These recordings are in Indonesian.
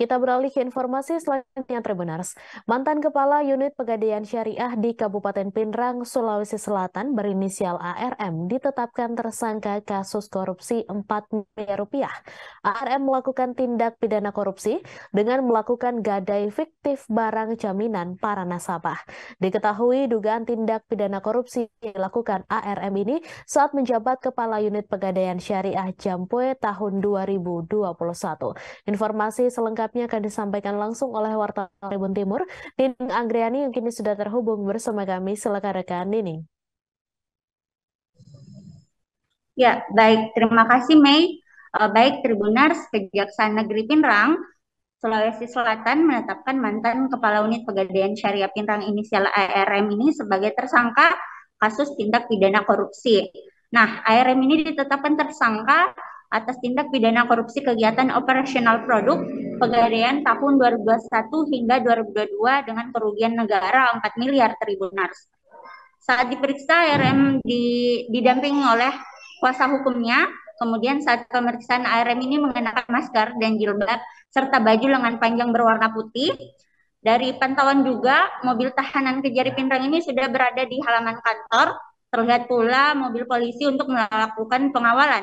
Kita beralih ke informasi selanjutnya, Tribuners. Mantan Kepala Unit Pegadaian Syariah di Kabupaten Pinrang, Sulawesi Selatan berinisial ARM ditetapkan tersangka kasus korupsi 4 miliar rupiah. ARM melakukan tindak pidana korupsi dengan melakukan gadai fiktif barang jaminan para nasabah. Diketahui dugaan tindak pidana korupsi yang dilakukan ARM ini saat menjabat Kepala Unit Pegadaian Syariah Jampue tahun 2021. Informasi selengkapnya akan disampaikan langsung oleh wartawan Tribun Timur, Nining Anggriani yang kini sudah terhubung bersama kami. Silakan rekan Nining. Ya, baik. Terima kasih, Mei. Baik, Tribuners, Kejaksaan Negeri Pinrang, Sulawesi Selatan menetapkan mantan Kepala Unit Pegadaian Syariah Pinrang inisial ARM ini sebagai tersangka kasus tindak pidana korupsi. Nah, ARM ini ditetapkan tersangka atas tindak pidana korupsi kegiatan operasional produk Pegadaian tahun 2021 hingga 2022 dengan kerugian negara 4 miliar Tribuners. Saat diperiksa, ARM didampingi oleh kuasa hukumnya. Kemudian saat pemeriksaan, ARM ini mengenakan masker dan jilbab serta baju lengan panjang berwarna putih. Dari pantauan juga, mobil tahanan Kejari Pinrang ini sudah berada di halaman kantor. Terlihat pula mobil polisi untuk melakukan pengawalan.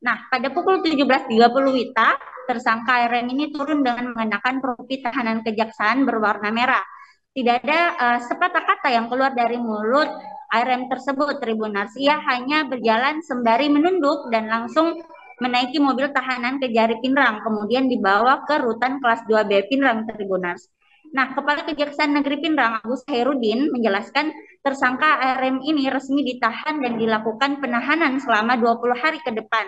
Nah, pada pukul 17.30 WITA, tersangka ARM ini turun dengan mengenakan topi tahanan kejaksaan berwarna merah. Tidak ada sepatah kata yang keluar dari mulut ARM tersebut, Tribuners. Ia hanya berjalan sembari menunduk dan langsung menaiki mobil tahanan Kejari Pinrang, kemudian dibawa ke rutan kelas 2B Pinrang, Tribuners. Nah, Kepala Kejaksaan Negeri Pinrang, Agus Hairudin, menjelaskan tersangka ARM ini resmi ditahan dan dilakukan penahanan selama 20 hari ke depan.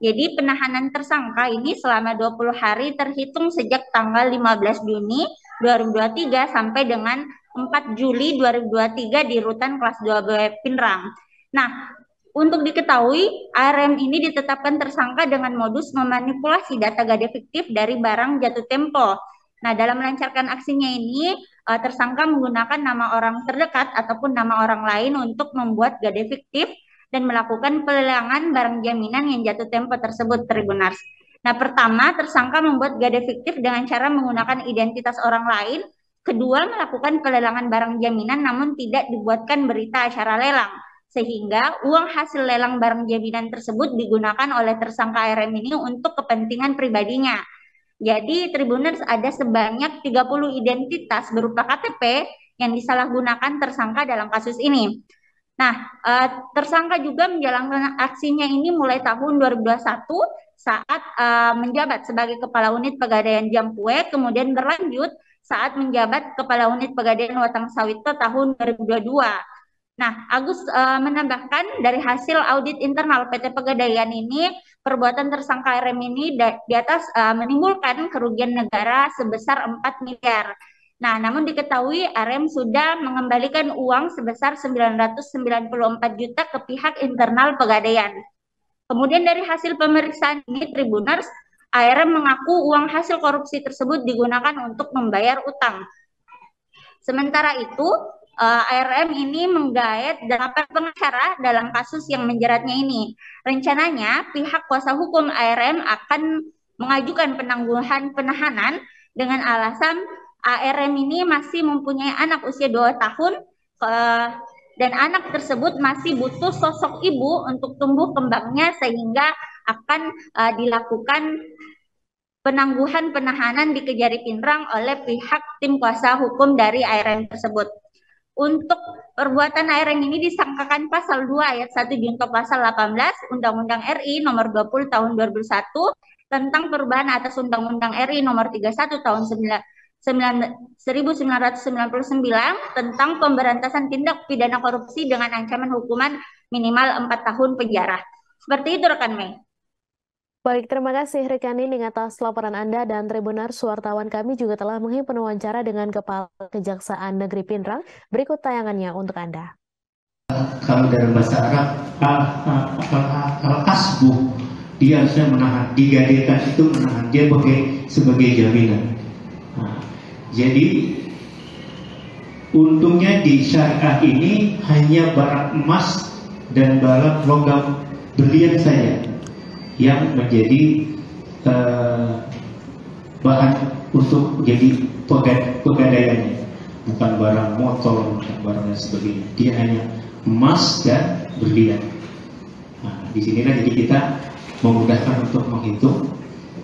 Jadi penahanan tersangka ini selama 20 hari terhitung sejak tanggal 15 Juni 2023 sampai dengan 4 Juli 2023 di rutan kelas 2B Pinrang. Nah, untuk diketahui, ARM ini ditetapkan tersangka dengan modus memanipulasi data gade fiktif dari barang jatuh tempo. Nah, dalam melancarkan aksinya ini, tersangka menggunakan nama orang terdekat ataupun nama orang lain untuk membuat gade fiktif dan melakukan pelelangan barang jaminan yang jatuh tempo tersebut, Tribuners. Nah, pertama, tersangka membuat gade fiktif dengan cara menggunakan identitas orang lain. Kedua, melakukan pelelangan barang jaminan namun tidak dibuatkan berita acara lelang. Sehingga uang hasil lelang barang jaminan tersebut digunakan oleh tersangka ARM ini untuk kepentingan pribadinya. Jadi, Tribuners, ada sebanyak 30 identitas berupa KTP yang disalahgunakan tersangka dalam kasus ini. Nah, tersangka juga menjalankan aksinya ini mulai tahun 2021 saat menjabat sebagai Kepala Unit Pegadaian Jampue, kemudian berlanjut saat menjabat Kepala Unit Pegadaian Watang Sawito tahun 2022. Nah, Agus menambahkan dari hasil audit internal PT Pegadaian ini, perbuatan tersangka ARM ini di atas menimbulkan kerugian negara sebesar 4 miliar. Nah, namun diketahui ARM sudah mengembalikan uang sebesar 994 juta ke pihak internal Pegadaian. Kemudian dari hasil pemeriksaan ini, Tribuners, ARM mengaku uang hasil korupsi tersebut digunakan untuk membayar utang. Sementara itu, ARM ini menggaet 8 pengacara dalam kasus yang menjeratnya ini. Rencananya, pihak kuasa hukum ARM akan mengajukan penangguhan penahanan dengan alasan ARM ini masih mempunyai anak usia 2 tahun dan anak tersebut masih butuh sosok ibu untuk tumbuh kembangnya sehingga akan dilakukan penangguhan penahanan di Kejari Pinrang oleh pihak tim kuasa hukum dari ARM tersebut. Untuk perbuatan ARM ini disangkakan pasal 2 ayat 1 junto pasal 18 Undang-Undang RI nomor 20 tahun 2001 tentang perubahan atas Undang-Undang RI nomor 31 tahun 1999 tentang pemberantasan tindak pidana korupsi dengan ancaman hukuman minimal 4 tahun penjara. Seperti itu, rekan Mei. Baik, terima kasih rekan Nining atas laporan Anda, dan Tribuners, wartawan kami juga telah menghimpun wawancara dengan Kepala Kejaksaan Negeri Pinrang. Berikut tayangannya untuk Anda. Kalau dalam bahasa Arab, al-asbuh, dia harusnya menahan, digadekan itu menahan, dia sebagai jaminan. Nah, jadi untungnya di syariah ini hanya barang emas dan barang logam berlian saja yang menjadi bahan untuk jadi pegadaiannya, bukan barang motor, bukan barang dan sebagainya. Dia hanya emas dan berlian. Nah, di sinilah jadi kita memudahkan untuk menghitung.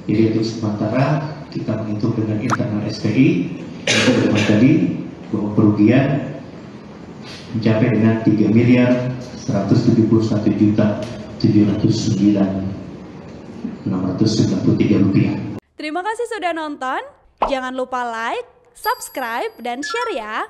Jadi untuk sementara kita menghitung dengan internal SPI yang tadi bahwa kerugian mencapai dengan 3.171.709.693 rupiah. Terima kasih sudah nonton. Jangan lupa like, subscribe, dan share ya.